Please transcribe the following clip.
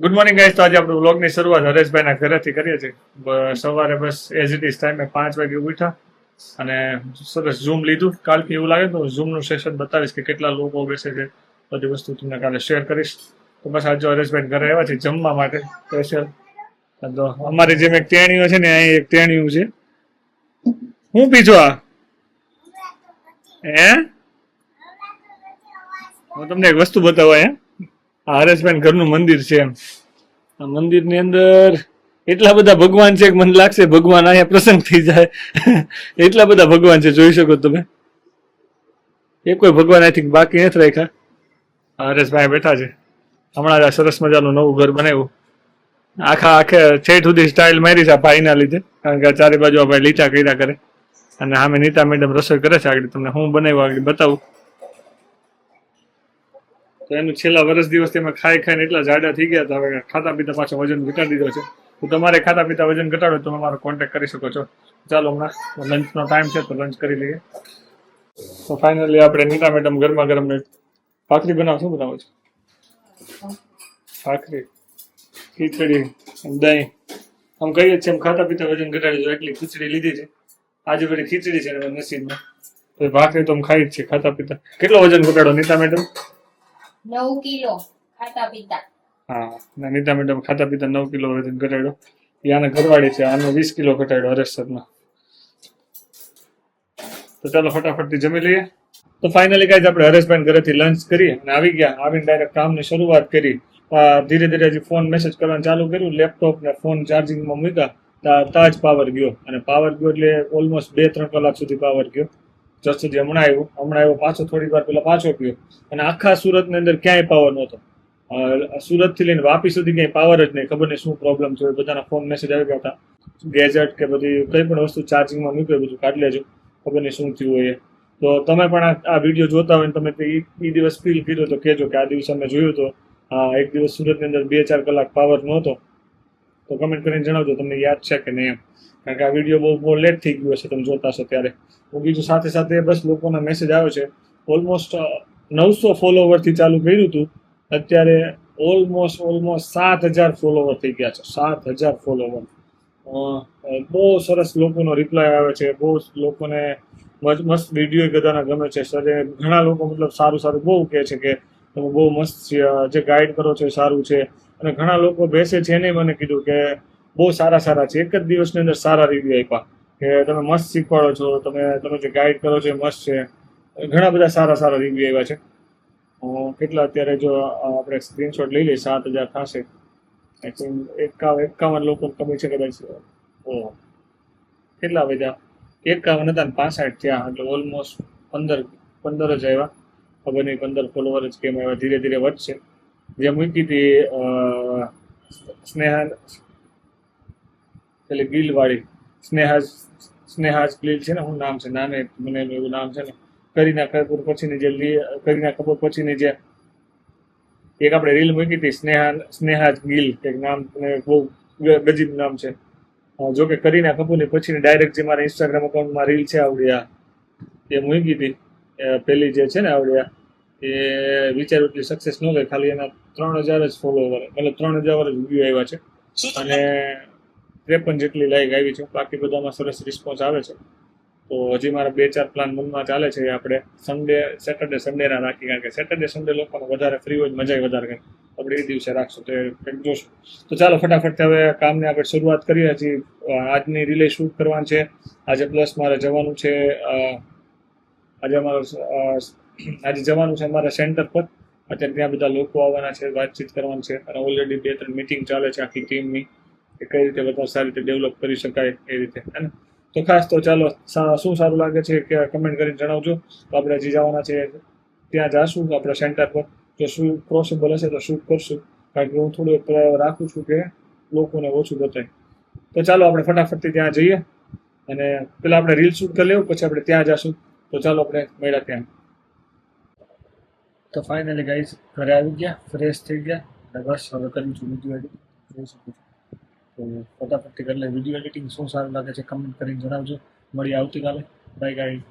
Good morning guys. તો આજે આપણે વ્લોગની શરૂઆત હરેશભાઈના ઘરેથી કરીએ છીએ. સવારે બસ એઝ ઇટ ઇઝ ટાઈમે 5 વાગે ઉઠ્યા અને સરસ ઝૂમ લીધું. કાલથી એવું લાગે તો ઝૂમનું સેશન બતાવીશ કે કેટલા લોકો બેસે છે, બધી વસ્તુ તમને કાલે શેર કરીશ. તો બસ આજે હરેશભાઈ ઘરે આવ્યા છે જમવા માટે સ્પેશિયલ. તો અમારી જેમ એક ટેણીઓ છે ને, અહીં એક ટેણીયું છે. હું પીછો આ હે હું તમને એક વસ્તુ બતાવવા આ હરેશભાઈ ઘરનું મંદિર છે એમ. આ મંદિરની અંદર એટલા બધા ભગવાન છે કે મને લાગશે ભગવાન અહીંયા પ્રસન્ન થઈ જાય એટલા બધા ભગવાન છે, જોઈ શકો તમે. એ કોઈ ભગવાન આઈ થિંક બાકી નથી રાખ્યા. હરેશભાઈ બેઠા છે. હમણાં જ સરસ મજાનું નવું ઘર બનાવ્યું. આખે છેઠ સુધી સ્ટાઇલ મારી છે આ ભાઈના લીધે, કારણ કે ચારે બાજુ આ ભાઈ લીટા કર્યા કરે. અને સામે નીતા મેડમ રસોઈ કરે છે. આગળ તમને હું બનાવ્યું આગળ બતાવું. તો એનું છેલ્લા વર્ષ દિવસ તેમાં ખાઈ ખાઈને એટલા જાડા થઈ ગયા હતા. હવે ખાતા પીતા પાછો વજન ઘટાડી દીધો છે. તો તમારે ખાતા પીતા વજન ઘટાડો તમે મારો કોન્ટેક્ટ કરી શકો છો. ચાલો હમણાં લંચનો ટાઈમ છે તો લંચ કરી લઈએ. તો ફાઇનલી આપણે નીતા મેડમ ગરમા ગરમ ભાખરી બનાવશું. બનાવો છો ભાખરી, ખીચડી, દહીં. આમ કહીએ છીએ એમ ખાતા પીતા વજન ઘટાડી દો એટલી ખીચડી લીધી છે. આજે બધી ખીચડી છે નસીબમાં. તો ભાખરી તો આમ ખાઈ જ છે ખાતા પીતા. કેટલો વજન ઘટાડો નીતા મેડમ? 9 કિલો ખાતા પીતા. હા, નીતા મેડમ ખાતા પીતા 9 કિલો વજન ઘટાડ્યો. આને ઘરવાળી છે, આનો 20 કિલો ઘટાડ્યો હરેશ સરના. તો ચાલો ફટાફટથી જમી લઈએ. તો ફાઇનલી ગાઈઝ આપણે હરેશભાઈ ઘરેથી લંચ કરી અને આવી ગયા. આવીને ડાયરેક્ટ કામની શરૂઆત કરી. ધીરે ધીરે હજી ફોન મેસેજ કરવાનું ચાલુ કર્યું. લેપટોપ ને ફોન ચાર્જિંગમાં મૂક્યા તાજ પાવર ગયો. અને પાવર ગયો એટલે ઓલમોસ્ટ 2-3 કલાક સુધી પાવર ગયો. જસ્ટ સુધી હમણાં આવ્યો પાછો થોડીક વાર પહેલા પાછો ગયો. અને આખા સુરતની અંદર ક્યાંય પાવર નહોતો. સુરત થી લઈને વાપી સુધી ક્યાંય પાવર જ નહીં. ખબર નહીં શું પ્રોબ્લેમ છે. બધાના ફોન મેસેજ આવી ગયા હતા. ગેજેટ કે બધી કઈ પણ વસ્તુ ચાર્જિંગમાં મૂક્યું બધું કાઢી લેજો. ખબર નહીં શું થયું હોય. તો તમે પણ આ વિડીયો જોતા હોય ને તમે એ દિવસ ફીલ કર્યો તો કહેજો કે આ દિવસે અમે જોયું તો એક દિવસ સુરતની અંદર 2-4 કલાક પાવર નહોતો. તો કમેન્ટ કરીને જણાવજો તમને યાદ છે કે નહીં એમ. કારણ કે આ વિડીયો બહુ લેટ થઈ ગયો છે તમે જોતા હશો ત્યારે. બીજું સાથે સાથે બસ લોકોના મેસેજ આવ્યો છે. ઓલમોસ્ટ 900 ફોલોવરથી ચાલુ કર્યું હતું. અત્યારે ઓલમોસ્ટ 7,000 ફોલોવર થઈ ગયા છે. 7,000 ફોલોવર. બહુ સરસ લોકોનો રિપ્લાય આવે છે. બહુ લોકોને મસ્ત વિડીયો બધાના ગમે છે. સર ઘણા લોકો મતલબ સારું બહુ કહે છે કે તમે બહુ મસ્ત જે ગાઈડ કરો છો સારું છે. અને ઘણા લોકો બેસે છે એને મને કીધું કે બહુ સારા છે. એક જ દિવસની અંદર સારા રિવ્યુ આપ્યા કે તમે મસ્ત શીખવાડો છો, તમે જે ગાઈડ કરો છો એ મસ્ત છે. ઘણા બધા સારા રિવ્યુ આવ્યા છે. કેટલા અત્યારે જો આપણે સ્ક્રીનશોટ લઈ લઈએ 7,000 થશે. 51 લોકો કમી છે કદાચ. કેટલા વધ્યા? 51 હતા ને 65 થયા. એટલે ઓલમોસ્ટ 15 જ આવ્યા. ખબર નહીં 15 ફોલોવર જ કેમ આવ્યા. ધીરે ધીરે વધશે. જે મૂકી હતી પેલી ગીલ વાળી સ્નેહાજ ગીલ છે ને, શું નામ છે નામે મને એવું નામ છે ને, કરીના કપૂર પછીની જે એક આપણે રીલ મૂકી હતી સ્નેહાજ ગીલ એક નામ, બહુ ગજીબ નામ છે. જો કે કરીના કપૂરની પછીની ડાયરેક્ટ જે મારા ઇન્સ્ટાગ્રામ અકાઉન્ટમાં રીલ છે આવડ્યા એ મૂકી હતી પેલી જે છે ને આવડ્યા એ વિચાર્યું એટલી સક્સેસ ન ગઈ. ખાલી એના 3,000 જ ફોલોવર મતલબ 3,000 જ વ્યૂ આવ્યા છે અને 53 જેટલી લાઈક આવી છે. બાકી બધામાં સરસ રિસ્પોન્સ આવે છે. તો હજી મારા 2-4 પ્લાન મનમાં ચાલે છે. આપણે સેટરડે સન્ડેના રાખી, કારણ કે સેટરડે સન્ડે લોકોને વધારે ફ્રી હોય, મજા વધારે કરે. આપણે એ દિવસે રાખશું તો કંઈક જોશું. તો ચાલો ફટાફટ હવે કામને આપણે શરૂઆત કરીએ. હજી આજની રિલે શૂટ કરવાની છે આજે. પ્લસ મારે જવાનું છે આજે જવાનું છે અમારા સેન્ટર પર. અત્યારે ત્યાં બધા લોકો આવવાના છે, વાતચીત કરવાની છે. અને ઓલરેડી 2-3 મિટિંગ ચાલે છે આખી ટીમની કે કઈ રીતે બધા સારી રીતે ડેવલપ કરી શકાય એ રીતે, હે ને. તો ખાસ તો ચાલો શું સારું લાગે છે કે કમેન્ટ કરીને જણાવજો. તો આપણે હજી જવાના છે ત્યાં જાશું આપણા સેન્ટર પર. જો શું પોસિબલ હશે તો શૂટ કરશું, કારણ કે હું થોડું રાખું છું કે લોકોને ઓછું બતાય. તો ચાલો આપણે ફટાફટથી ત્યાં જઈએ અને પેલા આપણે રીલ શૂટ કરી લેવું, પછી આપણે ત્યાં જશું. તો ચાલો આપણે મળ્યા ત્યાં. તો ફાઇનલી ગાઈસ ઘરે આવી ગયા, ફ્રેશ થઈ ગયા અને બસ હવે કરું છું વિડીયો એડિટ. જોઈ શકું છું. તો ફટાફટથી કરી લે વિડીયો એડિટિંગ. શું સારું લાગે છે કમેન્ટ કરીને જણાવજો. મળીએ આવતીકાલે. Bye guys.